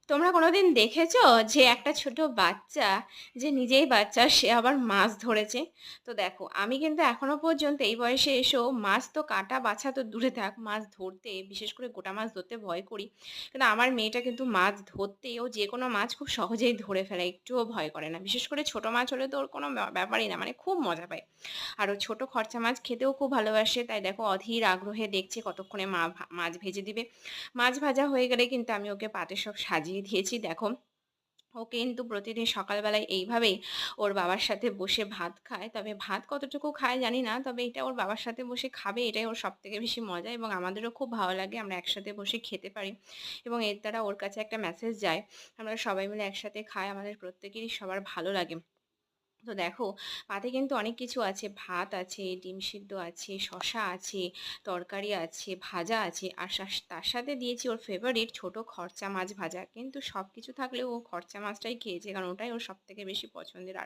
তোমরা কোনোদিন দেখেছো যে একটা ছোট বাচ্চা যে নিজেই বাচ্চা সে আবার মাছ ধরেছে? তো দেখো আমি কিন্তু এখনো পর্যন্ত এই বয়সে এসেও মাছ তো কাটা বাছা তো দূরে থাক, মাছ ধরতে বিশেষ করে গোটা মাছ ধরতে ভয় করি। কিন্তু আমার মেয়েটা কিন্তু মাছ ধরতে ও যেকোনো মাছ খুব সহজেই ধরে ফেলে, একটুও ভয় করে না। বিশেষ করে ছোট মাছ হলে তো ওর কোনো ব্যাপারই না, মানে খুব মজা পায়। আর ও ছোট খরচা মাছ খেতেও খুব ভালোবাসে। তাই দেখো অধীর আগ্রহে দেখছে কতক্ষণে মাছ ভেজে দিবে। মাছ ভাজা হয়ে গেলে কিন্তু আমি ওকে পাতে সব সাজিয়ে দিয়েছি দেখো। ও কিন্তু প্রতিদিন সকালবেলায় এইভাবেই ওর বাবার সাথে বসে ভাত খায়। তবে ভাত কতটুকু খায় জানি না। তবে এটা ওর বাবার সাথে বসে খাবে, এটাই ওর সবথেকে বেশি মজা এবং আমাদেরও খুব ভালো লাগে আমরা একসাথে বসে খেতে পারি। এবং এর দ্বারা ওর কাছে একটা মেসেজ যায়। আমরা সবাই মিলে একসাথে খাই, আমাদের প্রত্যেকেরই সবার ভালো লাগে। তো দেখো পাতে কিন্তু অনেক কিছু আছে, ভাত আছে, ডিম সিদ্ধ আছে, শসা আছে, তরকারি আছে, ভাজা আছে, আর তার সাথে দিয়েছি ওর ফেভারিট ছোট খরচা মাছ ভাজা। কিন্তু সব কিছু থাকলেও ও খরচা মাছটাই খেয়েছে কারণ ওটাই ওর সব থেকে বেশি পছন্দের। আর